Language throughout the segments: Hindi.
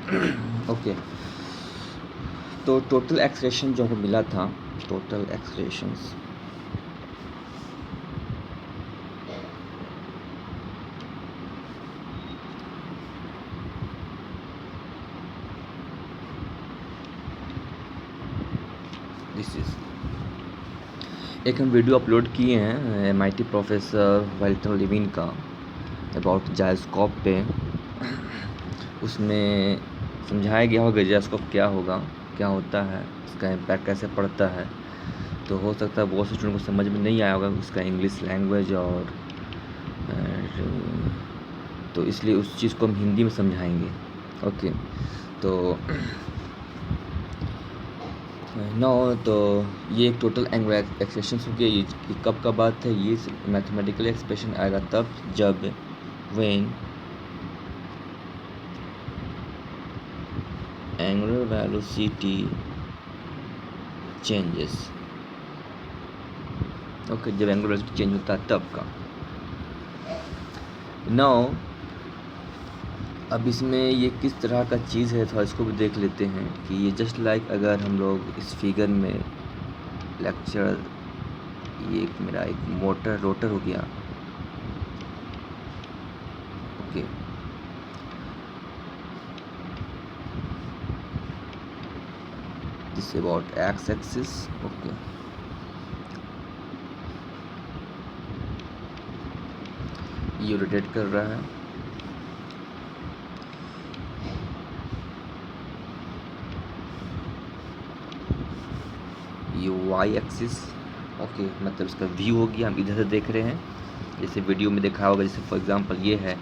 ओके, तो टोटल एक्सलेशन जो हमको मिला था, टोटल एक्सलेशंस दिस इज, एक हम वीडियो अपलोड किए हैं MIT प्रोफेसर वेल्टन लिविन का अबाउट जायस्कोप पे। उसमें समझाया गया होगा जायस्कोप क्या होगा, क्या होता है, इसका इम्पैक्ट कैसे पड़ता है। तो हो सकता है बहुत से स्टूडेंट को समझ में नहीं आया होगा उसका इंग्लिश लैंग्वेज, और तो इसलिए उस चीज़ को हम हिंदी में समझाएंगे। ओके, तो नो, तो ये एक टोटल एंगुलर एक्सप्रेशन हो गया। ये कब का बात है, ये मैथमेटिकल एक्सप्रेशन आएगा तब जब when angular velocity changes. Okay, जब एंगुलर वेलोसिटी चेंज होता है तब का। नाउ अब इसमें ये किस तरह का चीज़ है, थोड़ा इसको भी देख लेते हैं कि ये जस्ट लाइक अगर हम लोग इस फिगर में लेक्चर, ये एक मेरा एक मोटर रोटर हो गया। Okay, this about x axis. Okay, ये रोटेट कर रहा है। ये वाई एक्सिस। ओके, मतलब इसका व्यू हो गया, हम इधर से देख रहे हैं, जैसे वीडियो में देखा होगा। जैसे फॉर एग्जांपल ये है,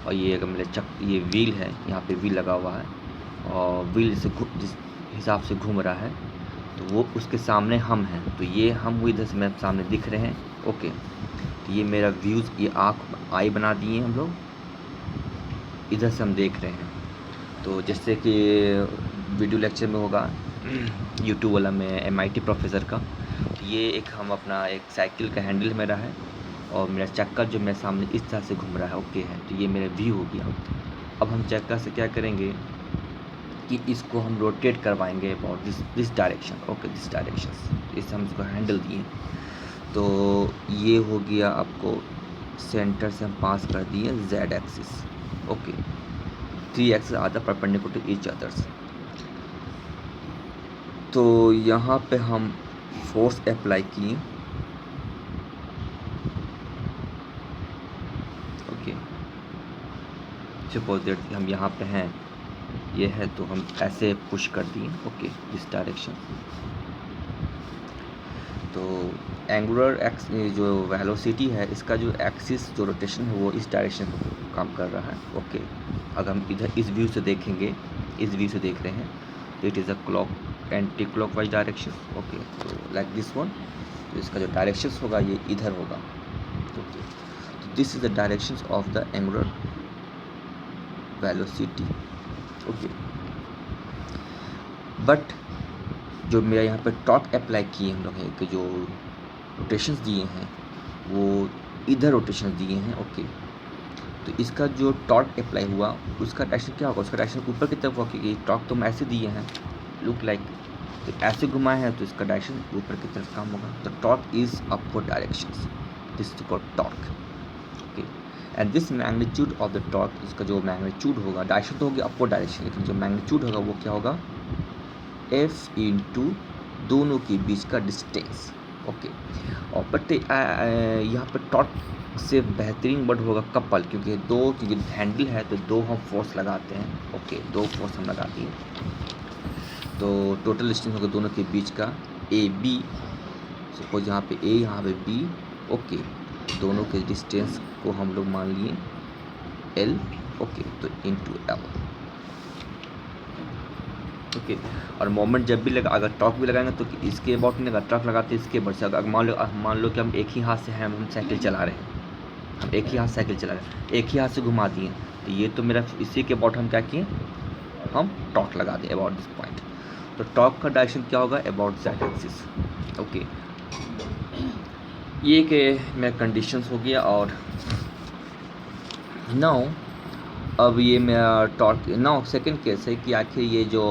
और ये अगर मेरे ये व्हील है, यहाँ पे व्हील लगा हुआ है, और व्हील जिस हिसाब से घूम रहा है, तो वो उसके सामने हम हैं, तो ये हम इधर से मेरे सामने दिख रहे हैं। ओके, तो ये मेरा व्यूज़, ये आई बना दिए हम लोग, इधर से हम देख रहे हैं। तो जैसे कि वीडियो लेक्चर में होगा यूट्यूब वाला में MIT प्रोफेसर का, तो ये एक हम अपना एक साइकिल का हैंडल मेरा है, और मेरा चक्का जो मेरे सामने इस तरह से घूम रहा है। ओके है, तो ये मेरा व्यू हो गया। अब हम चक्का से क्या करेंगे कि इसको हम रोटेट करवाएंगे about this direction. Okay, this direction, इससे हम इसको हैंडल दिए। तो ये हो गया, आपको सेंटर से हम पास कर दिए Z axis. Okay, 3 axis are the perpendicular to each others. तो यहाँ पे हम फोर्स अप्लाई किए। ओके, सपोज दैट हम यहाँ पे हैं, ये है, तो हम ऐसे पुश कर दिए। Okay, this direction. तो एंगुलर एक्स जो वेलोसिटी है, इसका जो एक्सिस जो रोटेशन है वो इस डायरेक्शन में काम कर रहा है। ओके, अगर हम इधर इस व्यू से देखेंगे, इस व्यू से देख रहे हैं, तो it is a anti clockwise direction. Okay, तो लाइक दिस वन, तो इसका जो डायरेक्शन होगा ये इधर होगा। ओके, तो this is the direction of the angular velocity. Okay, but जो मेरा यहाँ पर टॉर्क अप्लाई किए हम लोग हैं, कि जो रोटेशंस दिए हैं वो इधर रोटेशन दिए हैं। ओके, तो इसका जो टॉर्क अप्लाई हुआ उसका डायरेक्शन क्या होगा, उसका डायरेक्शन ऊपर की तरफ होगा, क्योंकि टॉर्क तो हम ऐसे दिए हैं, लुक लाइक, तो ऐसे घुमाए हैं, तो इसका डायरेक्शन ऊपर की तरफ काम होगा। तो torque is upward direction, this is called torque. Okay, and this magnitude of the torque, इसका जो मैग्नीट्यूड होगा, डायरेक्शन तो होगी अपवर्ड डायरेक्शन, लेकिन जो मैग्नीट्यूड होगा वो क्या होगा, F इंटू दोनों के बीच का डिस्टेंस। ओके, और बट यहाँ पर टॉर्क से बेहतरीन वर्ड होगा कपल, क्योंकि हैंडल है तो दो हम फोर्स लगाते हैं। ओके, दो फोर्स हम लगाते हैं, तो टोटल डिस्टेंस होगा दोनों के बीच का AB। सपोज यहाँ पे A, यहाँ पे B। ओके, दोनों के डिस्टेंस को हम लोग मान लिए L। ओके, तो इंटू L। ओके, और मोमेंट जब भी लगा, अगर टॉर्क भी लगाएंगे तो इसके अबाउट नहीं लगा, टॉर्क लगाते हैं इसके बट से। अगर मान लो कि हम एक ही हाथ से हैं, हम साइकिल चला रहे हैं, हम एक ही हाथ साइकिल चला रहे हैं, एक ही हाथ से घुमा दिए, तो ये तो मेरा इसी के अबाउट हम क्या किए, हम टॉर्क लगा दें अबाउट दिस पॉइंट। तो टॉर्क का डायरेक्शन क्या होगा, अबाउट Z एक्सिस। ओके, ये कि मेरा कंडीशंस हो गया। और नाउ अब ये मेरा टॉर्क नाउ सेकंड केस है कि आखिर ये जो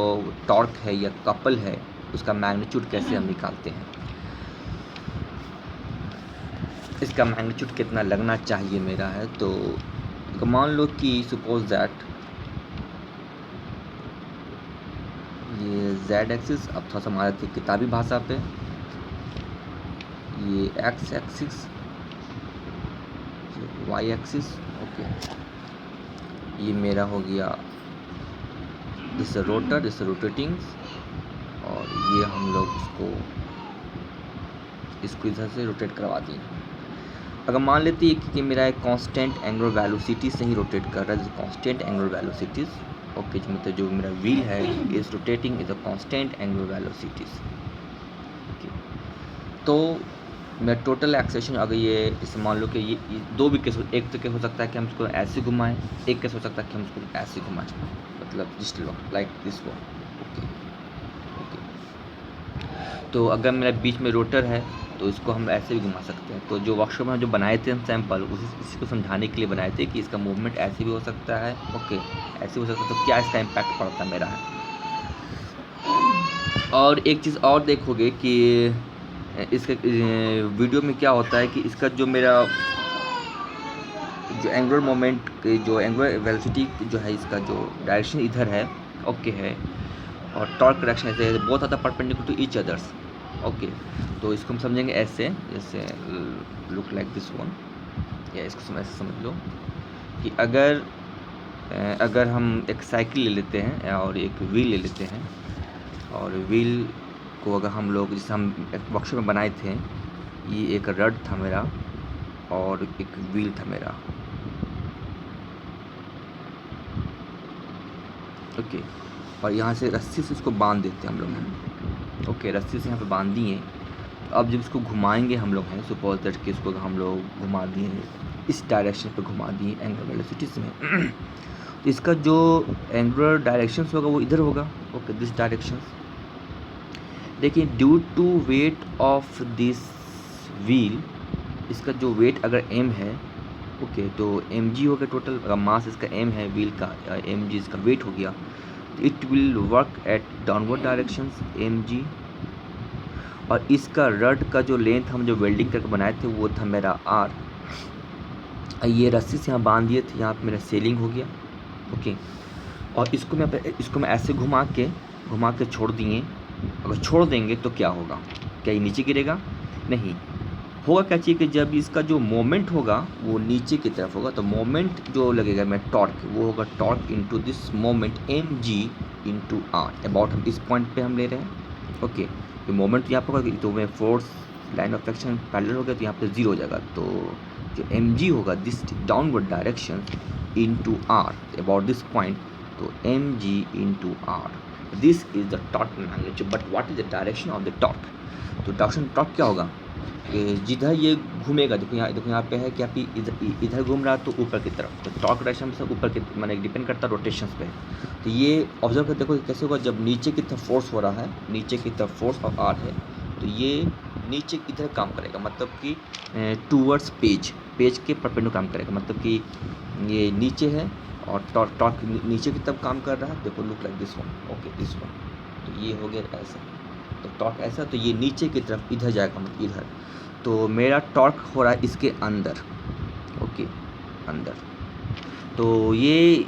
टॉर्क है या कपल है उसका मैग्नीट्यूड कैसे हम निकालते हैं। इसका मैग्नीट्यूड कितना लगना चाहिए मेरा है, तो मान लो कि सपोज दैट ये z एक्सिस, अब थोड़ा सा हमारा थी किताबी भाषा पे, ये x axis, y axis, okay, ये मेरा हो गया दिस रोटर, दिस रोटेटिंग, और ये हम लोग इसको इधर से रोटेट करवा दिए। अगर मान लेते हैं कि मेरा एक कांस्टेंट एंगुलर वेलोसिटी से ही रोटेट कर रहा है, कांस्टेंट एंगुलर वेलोसिटीज, ओके, मतलब जो मेरा व्हील है is rotating is a constant angular velocities, okay. तो मेरा टोटल एक्सेलेरेशन, अगर ये इसे मान लो कि ये दो भी केस, एक तो केस हो सकता है कि हम इसको ऐसे घुमाएं, एक केस हो सकता है कि हम इसको ऐसे घुमाएं, मतलब जिस like this one, okay okay. तो अगर मेरा बीच में रोटर है तो इसको हम ऐसे भी घुमा सकते हैं। तो जो वर्कशॉप में जो बनाए थे हम सैंपल, इसी को समझाने के लिए बनाए थे कि इसका मूवमेंट ऐसे भी हो सकता है, ओके, ऐसे हो सकता है, तो क्या इसका इम्पैक्ट पड़ता मेरा है। और एक चीज़ और देखोगे कि इसके वीडियो में क्या होता है कि इसका जो मेरा जो एंगुलर मोमेंट, जो एंगुलर वेलोसिटी जो है, इसका जो डायरेक्शन इधर है, ओके है, और टॉर्क डायरेक्शन ऐसे है, बहुत ज़्यादा perpendicular to each others, okay. तो इसको हम समझेंगे ऐसे, जैसे लुक लाइक दिस वन, या इसको ऐसे समझ लो कि अगर हम एक साइकिल ले लेते हैं और एक व्हील ले लेते हैं, और व्हील को अगर हम लोग, जैसे हम एक वर्कशॉप में बनाए थे, ये एक रड था मेरा और एक व्हील था मेरा, ओके, और यहाँ से रस्सी से इसको बांध देते हैं हम लोग, ओके, रस्सी से यहाँ पे बांध दिए। अब जब इसको घुमाएंगे हम लोग हैं, सपोज दैट कि इसको हम लोग घुमा दिए इस डायरेक्शन पे, घुमा दिए एंगुलर वेलोसिटीज में तो इसका जो एंगुलर डायरेक्शंस होगा वो इधर होगा, ओके, दिस डायरेक्शन। देखिए due to weight of this wheel, इसका जो वेट अगर m है, ओके, तो mg हो गया टोटल, अगर मास इसका m है व्हील का, mg इसका वेट हो गया, it will work at downward directions mg। और इसका रड का जो लेंथ हम जो वेल्डिंग करके बनाए थे वो था मेरा r। ये रस्सी से यहाँ बांध दिए थे, यहाँ पे मेरा सेलिंग हो गया, ओके। और इसको मैं ऐसे घुमा के छोड़ दिए। अगर छोड़ देंगे तो क्या होगा, क्या ये नीचे गिरेगा? नहीं होगा। क्या चाहिए कि जब इसका जो मोमेंट होगा वो नीचे की तरफ होगा, तो मोमेंट जो लगेगा मैं टॉर्क, वो होगा torque into this moment mg into r। About हम इस पॉइंट पे हम ले रहे हैं, ओके। तो मोमेंट यहाँ पर होगा, तो मैं force line of action parallel हो गया, तो यहाँ पे 0 हो जाएगा। तो जो mg होगा this downward direction into r about this point, तो mg into r, this is the torque magnitude. But what is the direction of the torque? तो डायरेक्शन टॉर्क क्या होगा, जिधर ये घूमेगा, देखो यहाँ पे है कि आप इधर घूम रहा है तो ऊपर की तरफ, तो टॉर्क डायरेक्शन से ऊपर की, मैंने डिपेंड करता है रोटेशंस पे। तो ये ऑब्जर्व कर देखो कैसे होगा, जब नीचे की तरफ फोर्स हो रहा है, नीचे की तरफ फोर्स ऑफ आर है, तो ये नीचे की तरफ काम करेगा, मतलब कि टूवर्ड्स पेज के परपेंडिकुलर काम करेगा, मतलब कि ये नीचे है और टॉर्क नीचे की तरफ काम कर रहा है। देखो look like this one, okay, this one, तो ये हो गया ऐसा, तो टॉर्क ऐसा, तो ये नीचे की तरफ इधर जाएगा, मतलब इधर। तो मेरा टॉर्क हो रहा है इसके अंदर, ओके, अंदर। तो ये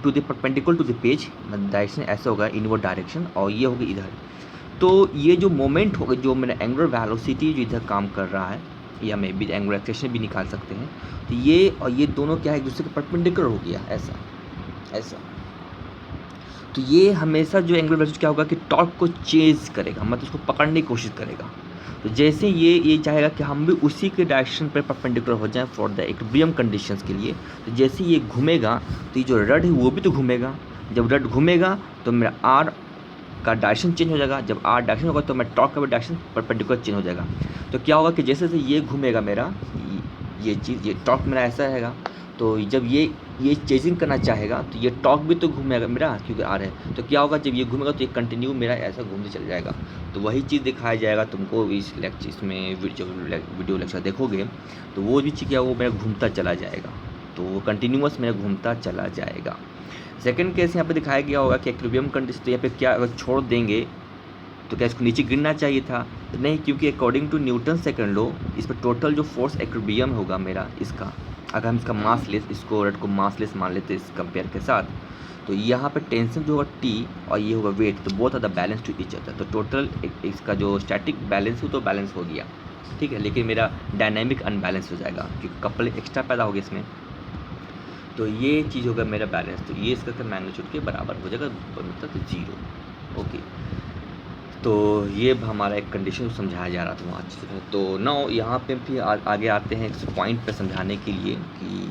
to the perpendicular to the page, मतलब डायरेक्शन ऐसा होगा, इनवर्ड डायरेक्शन, और ये होगी इधर। तो ये जो मोमेंट होगा, जो मेरा एंगुलर वेलोसिटी जो इधर काम कर रहा है, या मे बी एंगुलर एक्सेलेरेशन भी निकाल सकते हैं, तो ये और ये दोनों क्या है, एक दूसरे के परपेंडिकुलर हो गया, ऐसा। तो ये हमेशा जो एंगुलर वेलोसिटी क्या होगा कि टॉर्क को चेज करेगा, मतलब उसको पकड़ने की कोशिश करेगा। तो जैसे ये चाहेगा कि हम भी उसी के डायरेक्शन पर परपेंडिकुलर हो जाएं फॉर द इक्विलिब्रियम कंडीशंस के लिए। तो जैसे ये घूमेगा तो ये जो रड है वो भी तो घूमेगा। जब रड घूमेगा तो मेरा आर का डायरेक्शन चेंज हो जाएगा। जब आर डायरेक्शन होगा तो मेरा टॉर्क का भी डायरेक्शन परपेंडिकुलर चेंज हो जाएगा। तो क्या होगा कि जैसे जैसे ये घूमेगा मेरा, ये चीज़, ये टॉर्क मेरा ऐसा रहेगा। तो जब ये चेजिंग करना चाहेगा तो ये टॉर्क भी तो घूमेगा मेरा, क्योंकि आर है। तो क्या होगा, जब ये घूमेगा तो ये कंटिन्यू मेरा ऐसा घूमते चल जाएगा। तो वही चीज़ दिखाया जाएगा तुमको इस लेक्चर, इसमें वीडियो लेक्चर देखोगे तो वो भी चीज़ क्या, वो मेरा घूमता चला जाएगा। तो वो कंटिन्यूअस मेरा घूमता चला जाएगा। सेकंड केस यहाँ पे दिखाया गया होगा कि इक्विलिब्रियम कंडीशन, तो यहाँ पे क्या अगर छोड़ देंगे तो क्या इसको नीचे गिरना चाहिए था? तो नहीं, क्योंकि according to Newton second law इस पर टोटल जो फोर्स इक्विलिब्रियम होगा मेरा इसका, अगर हम इसका मासलेस, इसको रड को मासलेस मान लेते इस कंपेयर के साथ, तो यहाँ पे टेंशन जो होगा टी और ये होगा वेट, तो both are the balance to each other, तो टोटल इसका जो स्टैटिक बैलेंस हो तो बैलेंस हो गया, ठीक है। लेकिन मेरा डायनामिक अनबैलेंस हो जाएगा क्योंकि कपल एक्स्ट्रा पैदा हो गया इसमें, तो ये चीज़ होगा मेरा बैलेंस, तो ये इसका मैग्नीट्यूड के बराबर हो जाएगा, मतलब 0। ओके, तो ये हमारा एक कंडीशन समझाया जा रहा था वहाँ अच्छे से। तो नाउ यहाँ पे भी आगे आते हैं इस पॉइंट पे समझाने के लिए कि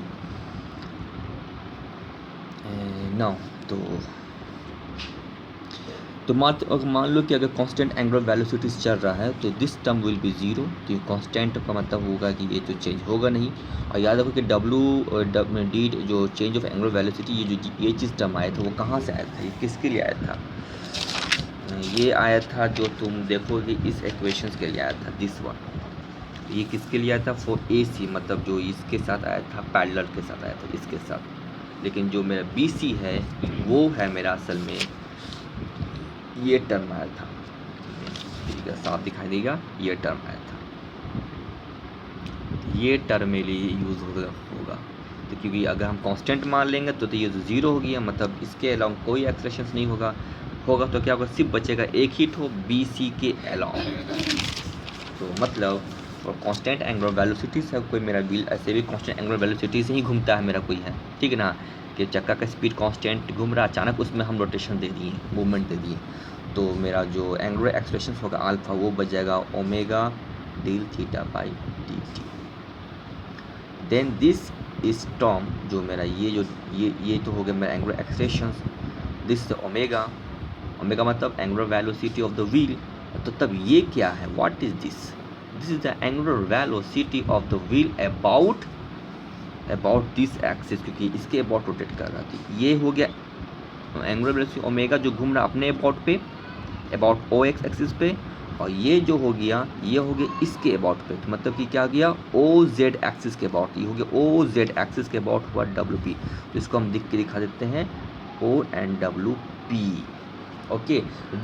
नाउ तो मान लो कि अगर कांस्टेंट एंगुलर वेलोसिटी चल रहा है तो दिस टर्म विल बी 0, तो ये कांस्टेंट का मतलब होगा कि ये तो चेंज होगा नहीं। और याद रखो कि डी जो चेंज ऑफ एंगुलर वेलोसिटी, ये चीज़ टर्म आया था वो कहाँ से आया था, ये किसके लिए आया था? ये आया था जो तुम देखोगे इस इक्वेशंस के लिए आया था, दिस वन। ये किसके लिए आया था? फॉर AC, मतलब जो इसके साथ आया था, पैरेलल के साथ आया था इसके साथ। लेकिन जो मेरा BC है वो है मेरा असल में ये टर्म आया था, ठीक है, साफ दिखाई देगा, ये टर्म आया था, ये टर्म मेरे लिए यूज़ होगा। तो क्योंकि अगर हम कांस्टेंट मान लेंगे तो ये तो 0 हो गया, मतलब इसके अलावा कोई एक्सेलरेशन नहीं होगा तो क्या होगा, सिर्फ बचेगा एक ही ठो BC के अलाउंग। तो मतलब और कांस्टेंट एंगुलर वेलोसिटी से कोई मेरा व्हील ऐसे भी कांस्टेंट एंगुलर वेलोसिटी से ही घूमता है मेरा कोई है, ठीक है ना, कि चक्का का स्पीड कांस्टेंट घूम रहा, अचानक उसमें हम रोटेशन दे दिए, मूवमेंट दे दिए, तो मेरा जो एंगुलर एक्सेलरेशन होगा अल्फा वो बच जाएगा omega del theta by dt। Then this is term जो मेरा ये तो हो गया मेरा एंगुलर एक्सेलरेशन, दिस ओमेगा मतलब angular velocity of the wheel. तो तब ये क्या है, what is this? This is the angular velocity of the wheel about this axis, क्योंकि इसके अबाउट रोटेट कर रहा था। ये हो गया एंगुलर वेलोसिटी ओमेगा जो घूम रहा अपने अबाउट पे, अबाउट OX एक्सिस पे, और ये जो हो गया ये हो गया इसके अबाउट पे, तो मतलब कि क्या गया OZ एक्सिस के अबाउट, ये हो गया OZ एक्सिस के अबाउट हुआ WP। तो इसको हम लिख के दिखा देते हैं ONWP। Okay,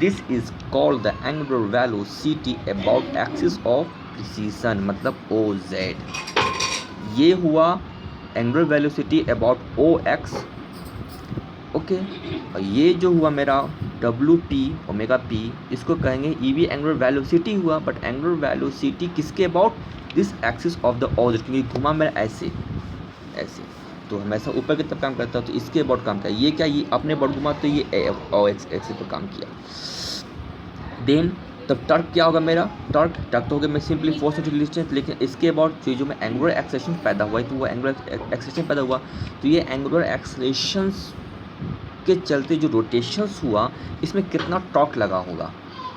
this is called the angular velocity about axis of precision, मतलब OZ। ये हुआ angular velocity about OX, okay. और ये जो हुआ मेरा WP ओमेगा P, इसको कहेंगे ये भी एंगुलर वेलोसिटी हुआ, बट एंगुलर वेलोसिटी किसके about, this axis of the OZ, क्योंकि घुमा मेरा ऐसे, तो हमेशा ऊपर की तरफ काम करता है, तो इसके अबाउट काम किया। ये क्या, ये अपने अबाउट घुमा तो ये OX एक्सिस पर काम किया। देन तब टर्क क्या होगा मेरा, टर्क तो हो गया मैं सिंपली फोर्स इंटू डिस्टेंस, लेकिन इसके अबाउट जो में एंगुलर एक्सेलरेशन पैदा हुआ है, तो वो एंगुलर एक्सेलरेशन पैदा हुआ, तो ये एंगुलर एक्सेलरेशन के चलते जो रोटेशंस हुआ इसमें कितना टॉर्क लगा होगा,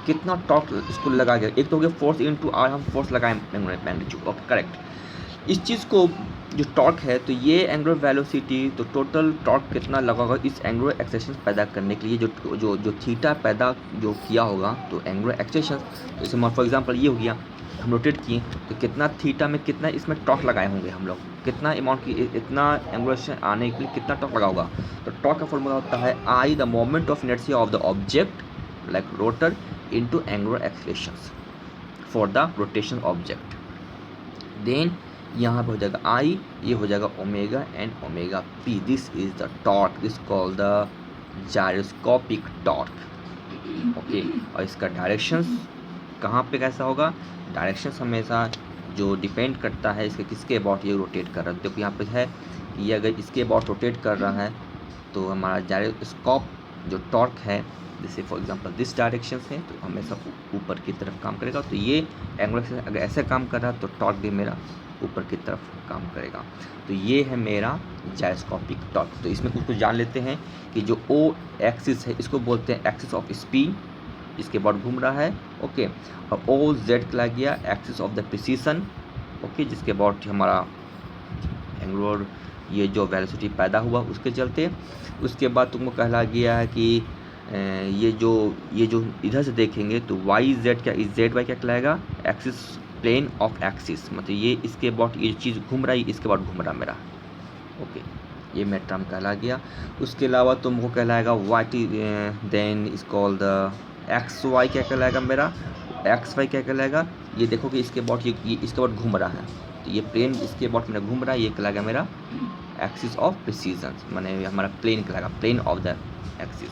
कितना टॉर्क इसको लगा गया। एक तो हो गया फोर्स इंटू आर, हम फोर्स लगाएं मैग्नीट्यूड, ओके करेक्ट। इस चीज़ को जो टॉर्क है, तो ये एंगुलर वेलोसिटी, तो टोटल टॉर्क कितना लगा होगा इस एंगुलर एक्सेलरेशन पैदा करने के लिए, जो थीटा पैदा जो किया होगा, तो एंगुलर एक्सेलरेशन, जैसे फॉर एग्जांपल ये हो गया, हम रोटेट किए तो कितना थीटा में कितना इसमें टॉर्क लगाए होंगे हम लोग, कितना अमाउंट की इतना एंगुलर आने के लिए कितना टॉर्क लगा होगा। तो टॉर्क का फॉर्मूला होता है I, the moment of inertia of the object like rotor into angular acceleration for the rotation object. Then यहाँ पे हो जाएगा I, ये हो जाएगा omega and omega P, this is the torque, this called the gyroscopic torque, okay. और इसका डायरेक्शंस कहाँ पे कैसा होगा, डायरेक्शंस हमेशा जो डिपेंड करता है इसके किसके अबाउट ये रोटेट कर रहा है। देखो यहाँ पे है ये अगर इसके अबाउट रोटेट कर रहा है तो हमारा जायरोस्कोप जो टॉर्क है, जैसे फॉर एग्जांपल दिस डायरेक्शन है तो हमेशा ऊपर की तरफ काम करेगा। तो ये एंगुलर अगर ऐसे काम कर रहा है तो टॉर्क भी मेरा ऊपर की तरफ काम करेगा। तो ये है मेरा जायरोस्कोपिक टॉर्क। तो इसमें कुछ जान लेते हैं कि जो O एक्सिस है इसको बोलते हैं एक्सिस ऑफ स्पीड, इसके बाद घूम रहा है, ओके। और OZ कहला गया axis of the precision, okay, जिसके बाद हमारा एंगुलर ये जो वेलोसिटी पैदा हुआ उसके चलते। उसके बाद तुमको कहला गया है कि ये जो इधर से देखेंगे तो YZ क्या, ZY क्या कहलाएगा, एक्सिस प्लेन ऑफ एक्सिस, मतलब ये इसके बाद ये चीज़ घूम रहा है, इसके बाद घूम रहा मेरा, ओके, ये मेरा टर्म कहला गया। उसके अलावा तुमको कहलाएगा what is, then is called the x y. क्या कहलाएगा मेरा एक्स वाई? क्या कहलाएगा? ये देखो कि इसके अबाउट ये इसके अबाउट घूम रहा है, तो ये प्लेन इसके अबाउट मेरा घूम रहा है, ये कहलाएगा मेरा एक्सिस ऑफ प्रिसीजन, माने हमारा प्लेन कहलाएगा, plane of the axis,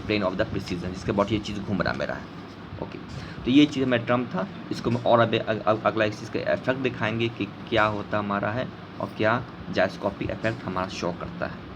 plane of the precession, जिसके अबाउट ये चीज़ घूम रहा मेरा है। ओके, तो ये चीज़ मेरा टर्म था। इसको मैं और अगला इस चीज़ का इफेक्ट दिखाएंगे कि क्या होता हमारा है और क्या जाइरोस्कोपिक इफेक्ट हमारा शो करता है।